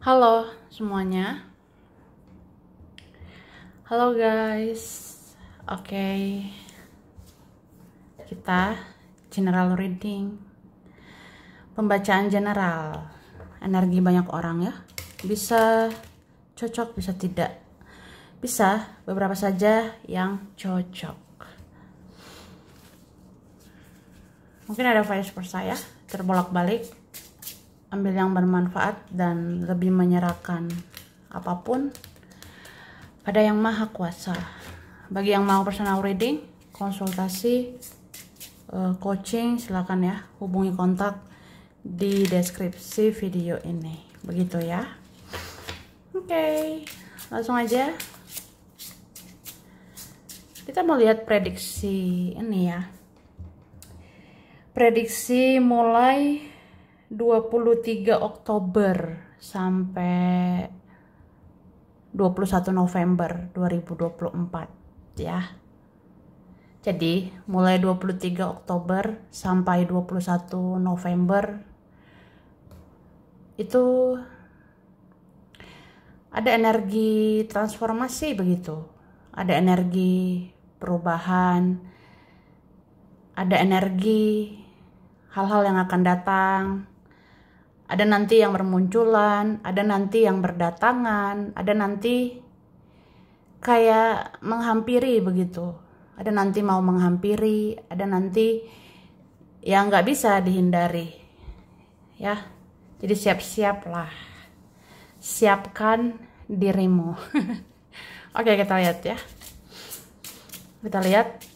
Halo semuanya. Halo guys. Oke. Kita general reading. Pembacaan general. Energi banyak orang ya. Bisa cocok, bisa tidak. Bisa beberapa saja yang cocok. Mungkin ada vice versa ya, terbolak-balik. Ambil yang bermanfaat dan lebih menyerahkan apapun pada yang maha kuasa. Bagi yang mau personal reading, konsultasi, coaching, silakan ya hubungi kontak di deskripsi video ini. Begitu ya. Oke, langsung aja kita mau lihat prediksi ini ya. Prediksi mulai 23 Oktober sampai 21 November 2024 ya. Jadi mulai 23 Oktober sampai 21 November itu ada energi transformasi begitu. Ada energi perubahan, ada energi hal-hal yang akan datang. Ada nanti yang bermunculan, ada nanti yang berdatangan, ada nanti kayak menghampiri begitu. Ada nanti mau menghampiri, ada nanti yang nggak bisa dihindari. Ya, jadi siap-siap lah. Siapkan dirimu. Oke, kita lihat ya. Kita lihat.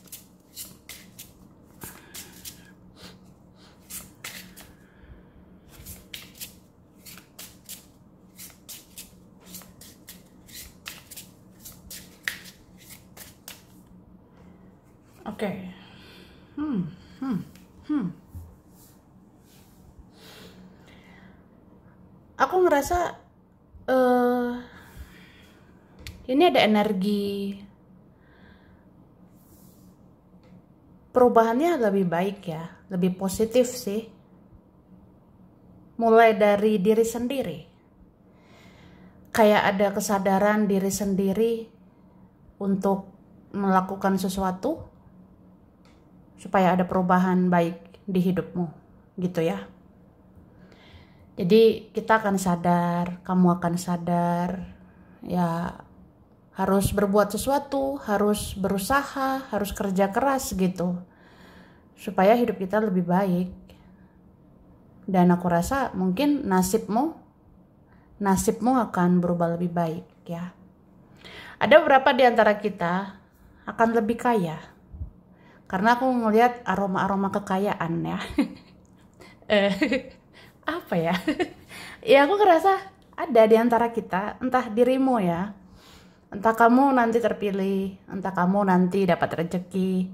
Oke. Aku ngerasa ini ada energi perubahannya lebih baik ya, lebih positif sih. Mulai dari diri sendiri. Kayak ada kesadaran diri sendiri untuk melakukan sesuatu supaya ada perubahan baik di hidupmu, gitu ya. Jadi kita akan sadar, kamu akan sadar, ya harus berbuat sesuatu, harus berusaha, harus kerja keras gitu, supaya hidup kita lebih baik. Dan aku rasa mungkin nasibmu akan berubah lebih baik ya. Ada beberapa di antara kita akan lebih kaya. Karena aku ngelihat aroma-aroma kekayaan ya. Apa ya? Ya aku ngerasa ada di antara kita, entah dirimu ya. Entah kamu nanti terpilih, entah kamu nanti dapat rezeki.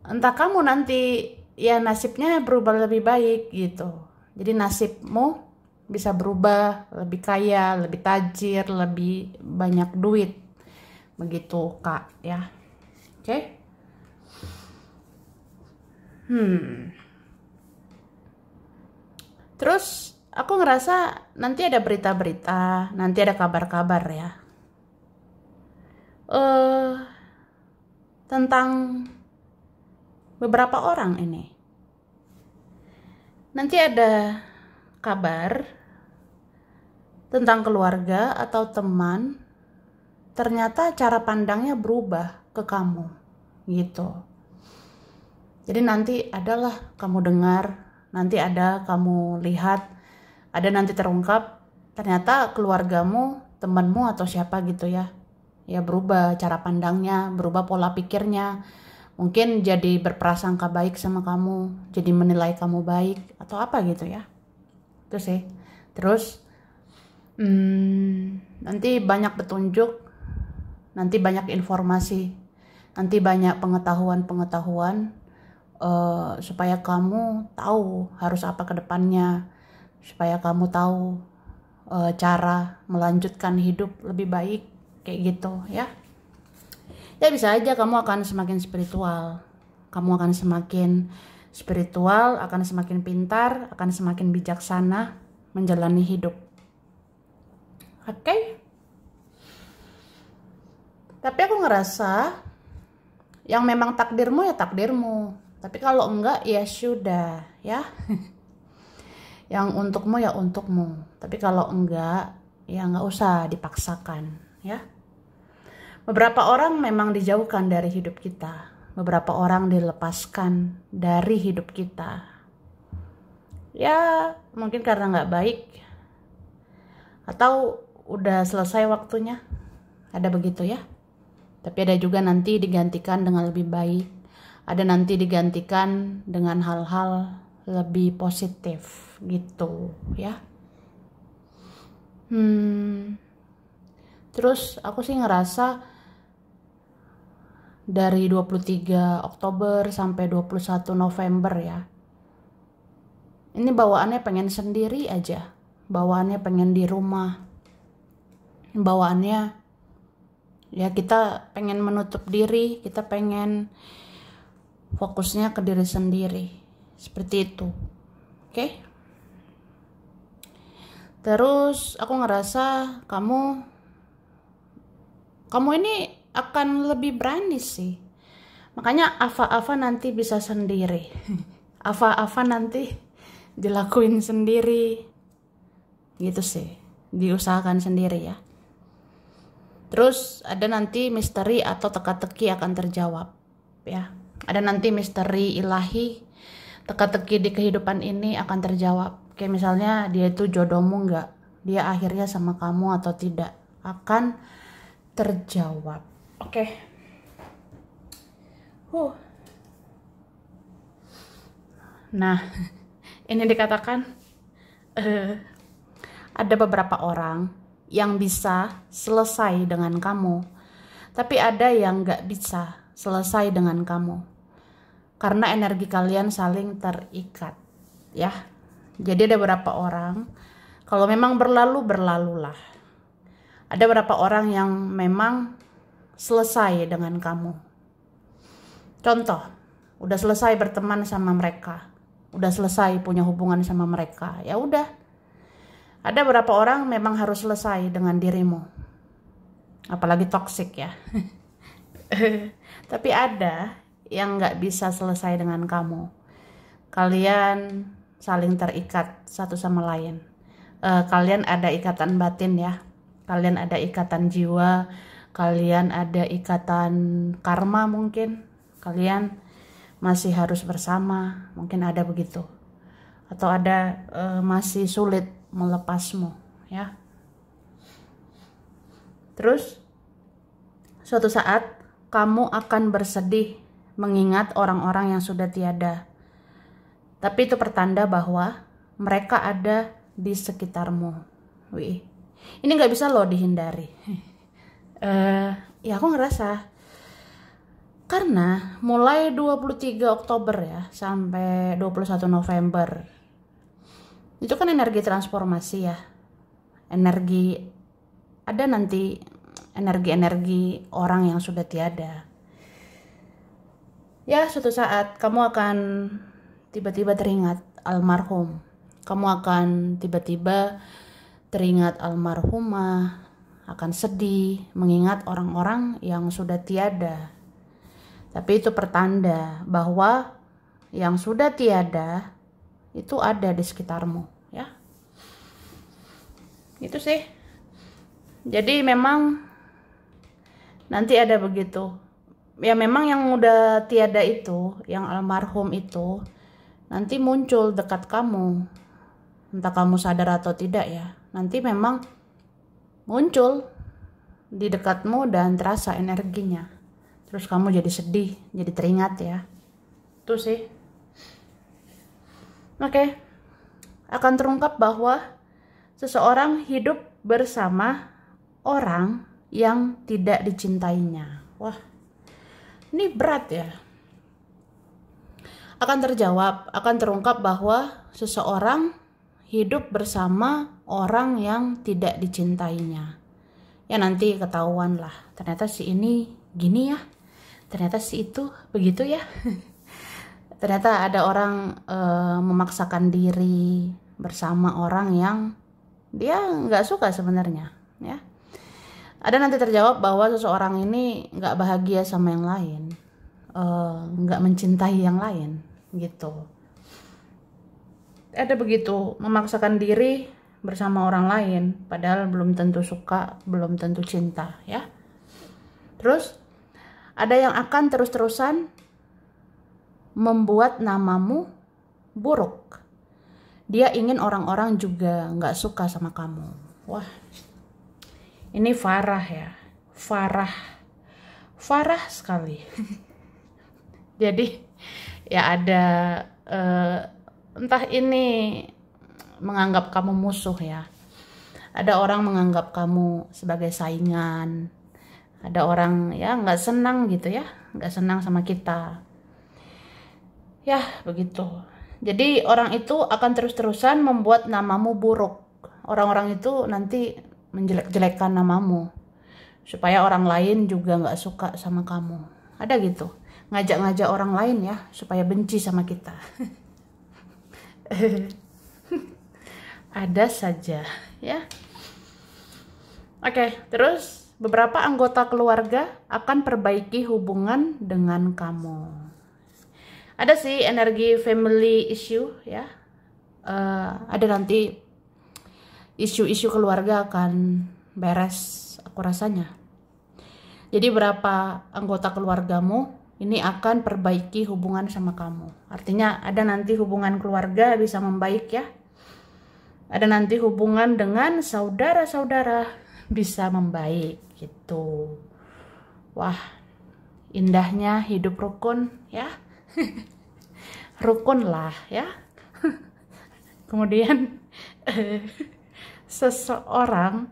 Entah kamu nanti ya nasibnya berubah lebih baik gitu. Jadi nasibmu bisa berubah, lebih kaya, lebih tajir, lebih banyak duit. Begitu Kak ya. Oke? Terus aku ngerasa nanti ada berita-berita, nanti ada kabar-kabar ya. Tentang beberapa orang ini. Nanti ada kabar tentang keluarga atau teman, ternyata cara pandangnya berubah ke kamu gitu. Jadi nanti adalah kamu dengar, nanti ada kamu lihat, ada nanti terungkap, ternyata keluargamu, temanmu atau siapa gitu ya, ya berubah cara pandangnya, berubah pola pikirnya, mungkin jadi berprasangka baik sama kamu, jadi menilai kamu baik atau apa gitu ya. Itu sih. Terus nanti banyak petunjuk, nanti banyak informasi, nanti banyak pengetahuan supaya kamu tahu harus apa ke depannya, supaya kamu tahu cara melanjutkan hidup lebih baik kayak gitu ya. Ya bisa aja kamu akan semakin spiritual, kamu akan semakin spiritual, akan semakin pintar, akan semakin bijaksana menjalani hidup. Oke? Tapi aku ngerasa yang memang takdirmu ya takdirmu. Tapi kalau enggak ya sudah ya. Yang untukmu ya untukmu. Tapi kalau enggak ya nggak usah dipaksakan ya. Beberapa orang memang dijauhkan dari hidup kita. Beberapa orang dilepaskan dari hidup kita. Ya mungkin karena nggak baik. Atau udah selesai waktunya. Ada begitu ya. Tapi ada juga nanti digantikan dengan lebih baik. Ada nanti digantikan dengan hal-hal lebih positif gitu ya. Terus aku sih ngerasa dari 23 Oktober sampai 21 November ya. Ini bawaannya pengen sendiri aja. Bawaannya pengen di rumah. Bawaannya ya kita pengen menutup diri, kita pengen fokusnya ke diri sendiri. Seperti itu. Oke? Terus aku ngerasa kamu ini akan lebih berani sih. Makanya Ava nanti bisa sendiri. Ava nanti dilakuin sendiri. Gitu sih. Diusahakan sendiri ya. Terus ada nanti misteri atau teka-teki akan terjawab ya. Ada nanti misteri ilahi, teka-teki di kehidupan ini akan terjawab. Kayak misalnya dia itu jodohmu enggak, dia akhirnya sama kamu atau tidak, akan terjawab. Oke. Nah, ini dikatakan ada beberapa orang yang bisa selesai dengan kamu, tapi ada yang nggak bisa selesai dengan kamu karena energi kalian saling terikat ya. Jadi ada beberapa orang kalau memang berlalu berlalulah. Ada beberapa orang yang memang selesai dengan kamu. Contoh, udah selesai berteman sama mereka, udah selesai punya hubungan sama mereka, ya udah. Ada beberapa orang memang harus selesai dengan dirimu, apalagi toksik ya. Tapi ada yang nggak bisa selesai dengan kamu. Kalian saling terikat satu sama lain. Kalian ada ikatan batin ya. Kalian ada ikatan jiwa. Kalian ada ikatan karma mungkin. Kalian masih harus bersama. Mungkin ada begitu. Atau ada masih sulit melepasmu ya. Terus suatu saat kamu akan bersedih mengingat orang-orang yang sudah tiada. Tapi itu pertanda bahwa mereka ada di sekitarmu. Wih, ini nggak bisa loh dihindari. Ya aku ngerasa karena mulai 23 Oktober ya sampai 21 November itu kan energi transformasi ya. Energi ada nanti energi-energi orang yang sudah tiada. Ya, suatu saat kamu akan tiba-tiba teringat almarhum. Kamu akan tiba-tiba teringat almarhumah, akan sedih mengingat orang-orang yang sudah tiada. Tapi itu pertanda bahwa yang sudah tiada itu ada di sekitarmu, ya. Itu sih. Jadi memang nanti ada begitu. Ya memang yang udah tiada itu, yang almarhum itu, nanti muncul dekat kamu. Entah kamu sadar atau tidak ya. Nanti memang muncul di dekatmu dan terasa energinya. Terus kamu jadi sedih, jadi teringat ya. Itu sih. Oke. Akan terungkap bahwa seseorang hidup bersama orang yang tidak dicintainya. Wah. Ini berat ya. Akan terjawab, akan terungkap bahwa seseorang hidup bersama orang yang tidak dicintainya. Ya nanti ketahuan lah. Ternyata si ini gini ya. Ternyata si itu begitu ya. Ternyata ada orang memaksakan diri bersama orang yang dia nggak suka sebenarnya. ya. Ada nanti terjawab bahwa seseorang ini nggak bahagia sama yang lain, nggak mencintai yang lain, gitu. Ada begitu, memaksakan diri bersama orang lain, padahal belum tentu suka, belum tentu cinta, ya. Terus, ada yang akan terus-terusan membuat namamu buruk. Dia ingin orang-orang juga nggak suka sama kamu. Wah, ini Farah ya, Farah sekali. Jadi ya ada entah ini menganggap kamu musuh ya. Ada orang menganggap kamu sebagai saingan. Ada orang ya nggak senang gitu ya, nggak senang sama kita. Ya begitu. Jadi orang itu akan terus-terusan membuat namamu buruk. Orang-orang itu nanti menjelek-jelekkan namamu supaya orang lain juga nggak suka sama kamu. Ada gitu, ngajak-ngajak orang lain ya supaya benci sama kita. Ada saja ya. Oke, terus beberapa anggota keluarga akan perbaiki hubungan dengan kamu. Ada sih energi family issue ya. Ada nanti isu-isu keluarga akan beres, aku rasanya. Jadi berapa anggota keluargamu ini akan perbaiki hubungan sama kamu. Artinya ada nanti hubungan keluarga bisa membaik ya. Ada nanti hubungan dengan saudara-saudara bisa membaik gitu. Wah, indahnya hidup rukun ya. Rukun lah ya. Kemudian seseorang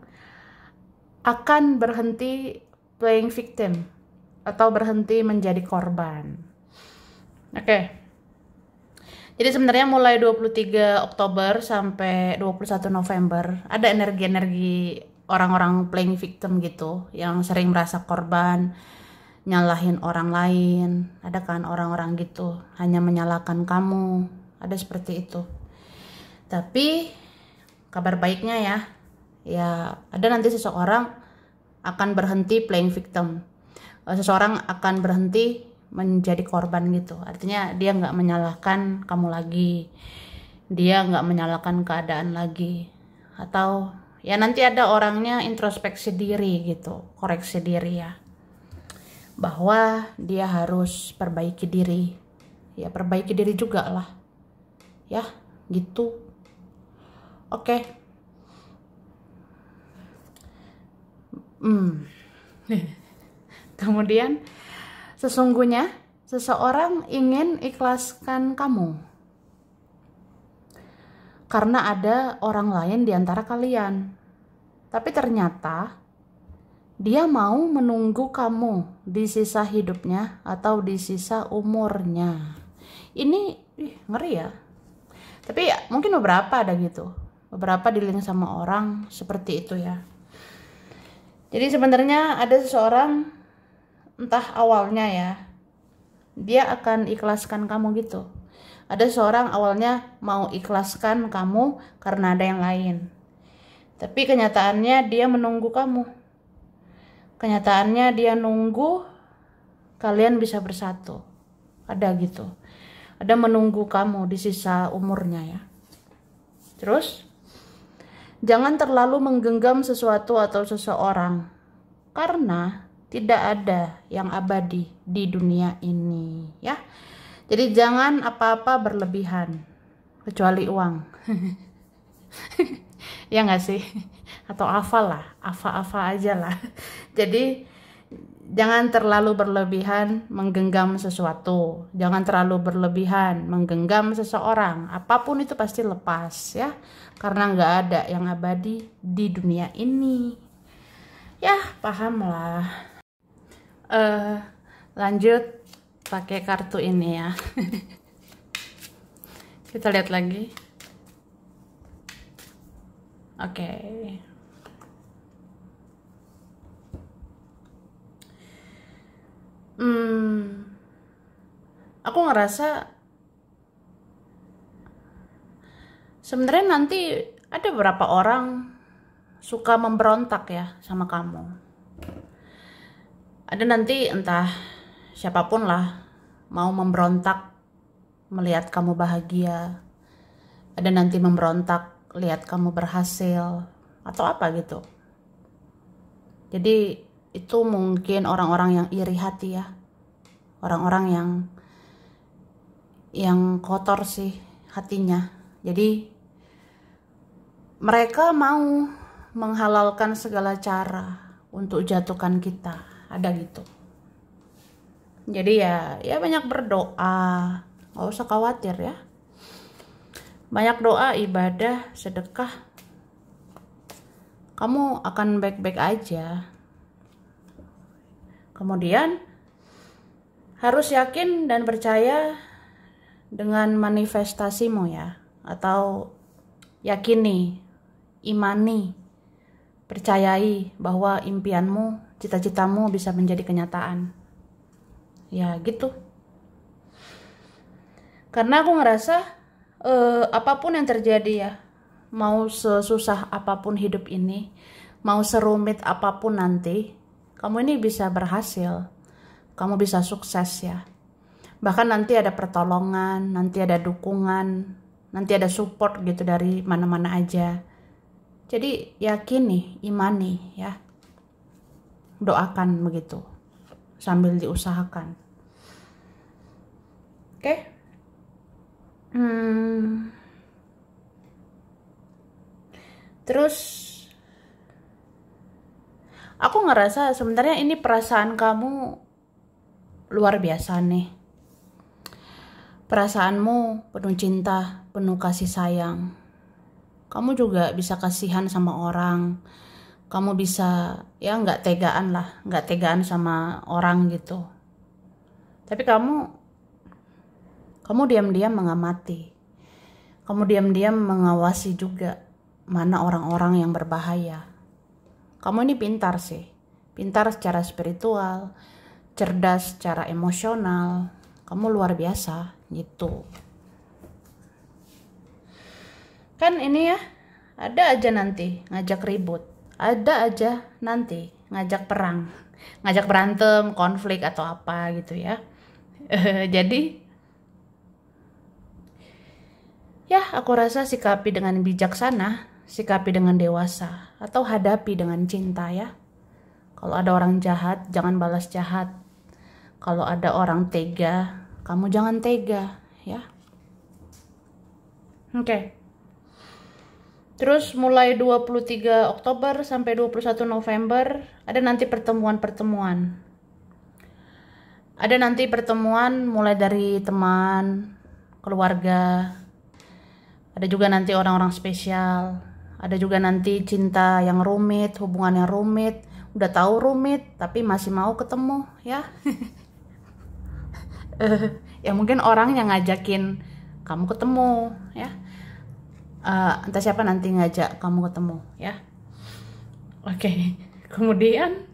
akan berhenti playing victim atau berhenti menjadi korban. Oke. Jadi sebenarnya mulai 23 Oktober sampai 21 November ada energi-energi orang-orang playing victim gitu yang sering merasa korban, nyalahin orang lain. Ada kan orang-orang gitu, hanya menyalahkan kamu. Ada seperti itu. Tapi kabar baiknya ya ada nanti seseorang akan berhenti playing victim. Seseorang akan berhenti menjadi korban gitu. Artinya dia nggak menyalahkan kamu lagi. Dia nggak menyalahkan keadaan lagi. Atau ya nanti ada orangnya introspeksi diri gitu, koreksi diri ya. Bahwa dia harus perbaiki diri. Ya perbaiki diri juga lah. Ya gitu. Oke. Kemudian sesungguhnya seseorang ingin ikhlaskan kamu karena ada orang lain di antara kalian. Tapi ternyata dia mau menunggu kamu di sisa hidupnya atau di sisa umurnya. Ini ngeri ya. Tapi ya, mungkin beberapa ada gitu. Beberapa di-link sama orang seperti itu ya. Jadi sebenarnya ada seseorang entah awalnya ya, dia akan ikhlaskan kamu gitu. Ada seseorang awalnya mau ikhlaskan kamu karena ada yang lain. Tapi kenyataannya dia menunggu kamu. Kenyataannya dia nunggu kalian bisa bersatu. Ada gitu. Ada menunggu kamu di sisa umurnya ya. Terus jangan terlalu menggenggam sesuatu atau seseorang, karena tidak ada yang abadi di dunia ini ya. Jadi jangan apa-apa berlebihan, kecuali uang. Ya nggak sih? Atau apa aja lah. Jadi jangan terlalu berlebihan menggenggam sesuatu. Jangan terlalu berlebihan menggenggam seseorang. Apapun itu pasti lepas ya. Karena nggak ada yang abadi di dunia ini. Ya, paham lah. Lanjut pakai kartu ini ya. Kita lihat lagi. Oke. Aku ngerasa sebenarnya nanti ada beberapa orang suka memberontak ya sama kamu. Ada nanti entah siapapun lah mau memberontak melihat kamu bahagia. Ada nanti memberontak lihat kamu berhasil atau apa gitu. Jadi itu mungkin orang-orang yang iri hati ya. Orang-orang yang kotor sih hatinya. Jadi mereka mau menghalalkan segala cara untuk jatuhkan kita. Ada gitu. Jadi ya banyak berdoa. Gak usah khawatir ya. Banyak doa, ibadah, sedekah. Kamu akan baik-baik aja. Kemudian harus yakin dan percaya dengan manifestasimu ya. Atau yakini, imani, percayai bahwa impianmu, cita-citamu bisa menjadi kenyataan. Ya gitu. Karena aku ngerasa apapun yang terjadi ya, mau sesusah apapun hidup ini, mau serumit apapun nanti, kamu ini bisa berhasil, kamu bisa sukses ya. Bahkan nanti ada pertolongan, nanti ada dukungan, nanti ada support gitu dari mana-mana aja. Jadi yakini, imani ya, doakan begitu, sambil diusahakan. Oke? Terus aku ngerasa sebenarnya ini perasaan kamu luar biasa nih. Perasaanmu penuh cinta, penuh kasih sayang. Kamu juga bisa kasihan sama orang. Kamu bisa ya nggak tegaan lah, nggak tegaan sama orang gitu. Tapi kamu diam-diam mengamati. Kamu diam-diam mengawasi juga mana orang-orang yang berbahaya. Kamu ini pintar sih. Pintar secara spiritual, cerdas secara emosional. Kamu luar biasa gitu. Kan ini ya, ada aja nanti ngajak ribut. Ada aja nanti ngajak perang. Ngajak berantem, konflik atau apa gitu ya. Jadi ya, aku rasa sikapi dengan bijaksana, sikapi dengan dewasa, atau hadapi dengan cinta ya. Kalau ada orang jahat, jangan balas jahat. Kalau ada orang tega, kamu jangan tega ya. Oke. Terus mulai 23 Oktober sampai 21 November, ada nanti pertemuan-pertemuan. Ada nanti pertemuan mulai dari teman, keluarga. Ada juga nanti orang-orang spesial. Ada juga nanti cinta yang rumit, hubungan yang rumit. Udah tahu rumit, tapi masih mau ketemu, ya. Ya mungkin orang yang ngajakin kamu ketemu, ya. Entah siapa nanti ngajak kamu ketemu, ya. Oke. Kemudian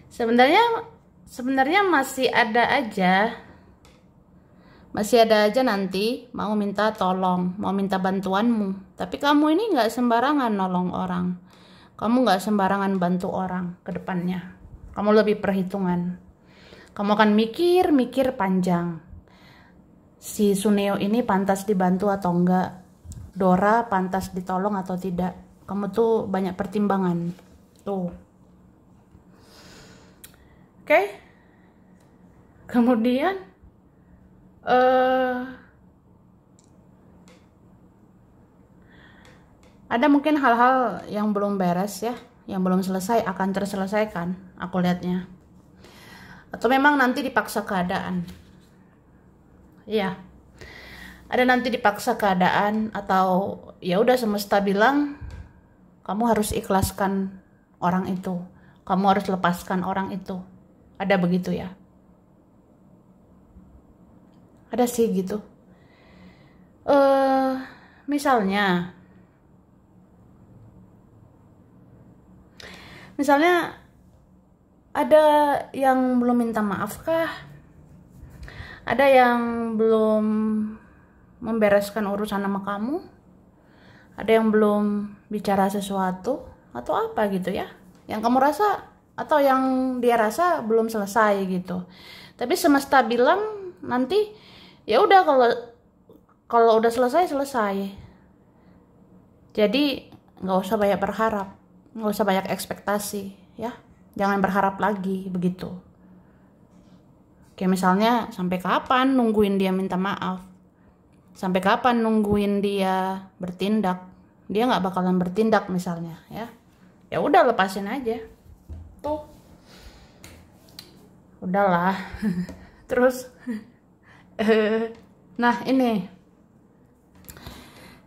sebenarnya masih ada aja nanti mau minta tolong, mau minta bantuanmu. Tapi kamu ini nggak sembarangan nolong orang. Kamu nggak sembarangan bantu orang ke depannya. Kamu lebih perhitungan. Kamu akan mikir panjang. Si Suneo ini pantas dibantu atau enggak? Dora pantas ditolong atau tidak? Kamu tuh banyak pertimbangan. Tuh. Oke? Kemudian ada mungkin hal-hal yang belum beres ya, yang belum selesai akan terselesaikan, aku lihatnya. Atau memang nanti dipaksa keadaan. Iya. Ada nanti dipaksa keadaan atau ya udah semesta bilang kamu harus ikhlaskan orang itu. Kamu harus lepaskan orang itu. Ada begitu ya. Ada sih gitu. Misalnya ada yang belum minta maaf kah? Ada yang belum membereskan urusan sama kamu? Ada yang belum bicara sesuatu atau apa gitu ya? Yang kamu rasa atau yang dia rasa belum selesai gitu. Tapi semesta bilang nanti ya udah, kalau udah selesai selesai. Jadi nggak usah banyak berharap, nggak usah banyak ekspektasi ya. Jangan berharap lagi begitu. Kayak misalnya sampai kapan nungguin dia minta maaf? Sampai kapan nungguin dia bertindak? Dia nggak bakalan bertindak misalnya ya. Ya udah, lepasin aja. Tuh. Udahlah. Terus nah ini.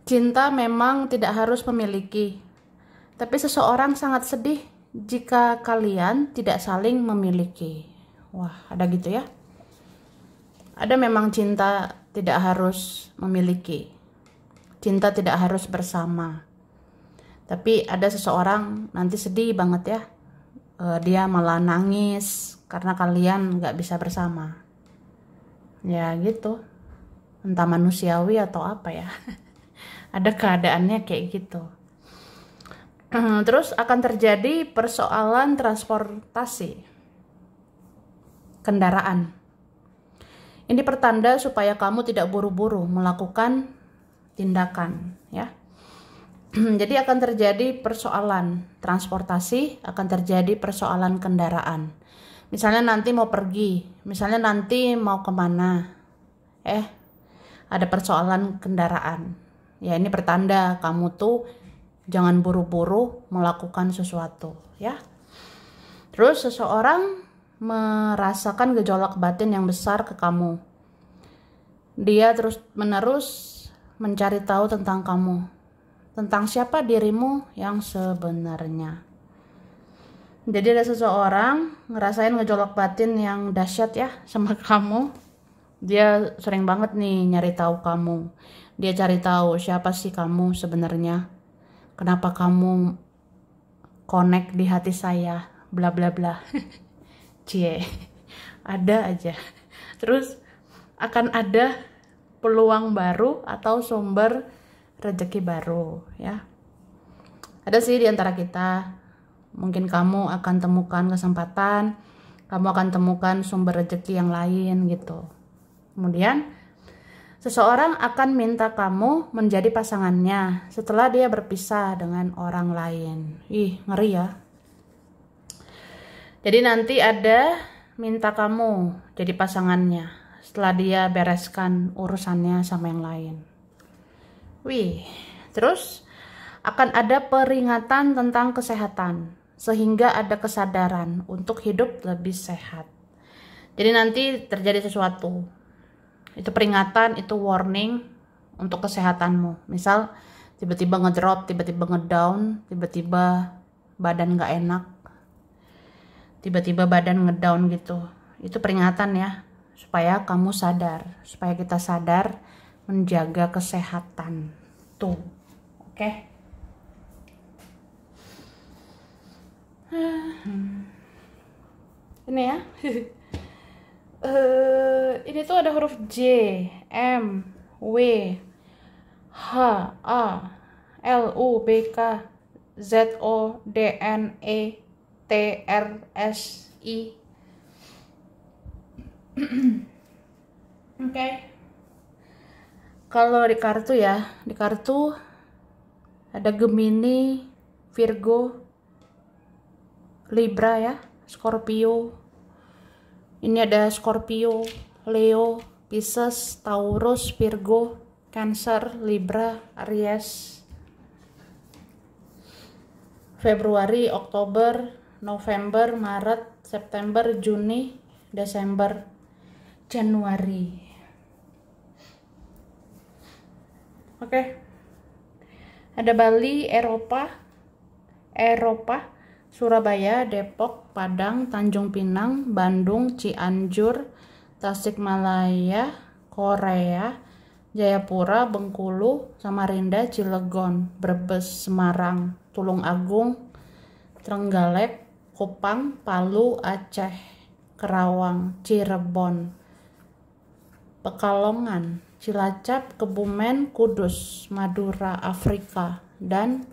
Cinta memang tidak harus memiliki. Tapi seseorang sangat sedih jika kalian tidak saling memiliki. Wah, ada gitu ya. Ada memang cinta tidak harus memiliki. Cinta tidak harus bersama. Tapi ada seseorang nanti sedih banget ya. Dia malah nangis karena kalian gak bisa bersama. Ya gitu. Entah manusiawi atau apa ya. Ada keadaannya kayak gitu. Terus akan terjadi persoalan transportasi kendaraan. Ini pertanda supaya kamu tidak buru-buru melakukan tindakan ya. Jadi akan terjadi persoalan transportasi, akan terjadi persoalan kendaraan. Misalnya nanti mau pergi, misalnya nanti mau kemana, ada persoalan kendaraan. Ya ini pertanda kamu tuh jangan buru-buru melakukan sesuatu ya. Terus seseorang merasakan gejolak batin yang besar ke kamu. Dia terus-menerus mencari tahu tentang kamu, tentang siapa dirimu yang sebenarnya. Jadi ada seseorang ngerasain gejolak batin yang dahsyat ya sama kamu. Dia sering banget nih nyari tahu kamu. Dia cari tahu siapa sih kamu sebenarnya. Kenapa kamu connect di hati saya, bla bla bla. Cie, ada aja. Terus akan ada peluang baru atau sumber rezeki baru ya. Ada sih di antara kita. Mungkin kamu akan temukan kesempatan, kamu akan temukan sumber rezeki yang lain gitu. Kemudian seseorang akan minta kamu menjadi pasangannya setelah dia berpisah dengan orang lain. Ih, ngeri ya. Jadi nanti ada minta kamu jadi pasangannya setelah dia bereskan urusannya sama yang lain. Wih, terus akan ada peringatan tentang kesehatan sehingga ada kesadaran untuk hidup lebih sehat. Jadi nanti terjadi sesuatu. Itu peringatan, itu warning untuk kesehatanmu. Misal tiba-tiba ngedrop, tiba-tiba ngedown, tiba-tiba badan gak enak, tiba-tiba badan ngedown gitu. Itu peringatan ya, supaya kamu sadar, supaya kita sadar menjaga kesehatan. Tuh, oke? Ini ya. Ini tuh ada huruf J, M, W, H, A, L, U, B, K, Z, O, D, N, E, T, R, S, I. Oke. Kalau di kartu ya, di kartu ada Gemini, Virgo, Libra ya, Scorpio. Ini ada Scorpio, Leo, Pisces, Taurus, Virgo, Cancer, Libra, Aries. Februari, Oktober, November, Maret, September, Juni, Desember, Januari. Oke. Ada Bali, Eropa, Surabaya, Depok, Padang, Tanjung Pinang, Bandung, Cianjur, Tasikmalaya, Korea, Jayapura, Bengkulu, Samarinda, Cilegon, Brebes, Semarang, Tulung Agung, Trenggalek, Kupang, Palu, Aceh, Kerawang, Cirebon, Pekalongan, Cilacap, Kebumen, Kudus, Madura, Afrika, dan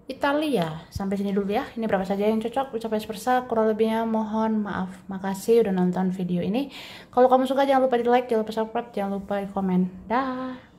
Italia. Sampai sini dulu ya. Ini berapa saja yang cocok, ucapan persa, kurang lebihnya mohon maaf. Makasih udah nonton video ini. Kalau kamu suka jangan lupa di like, jangan lupa subscribe, jangan lupa di komen. Dah.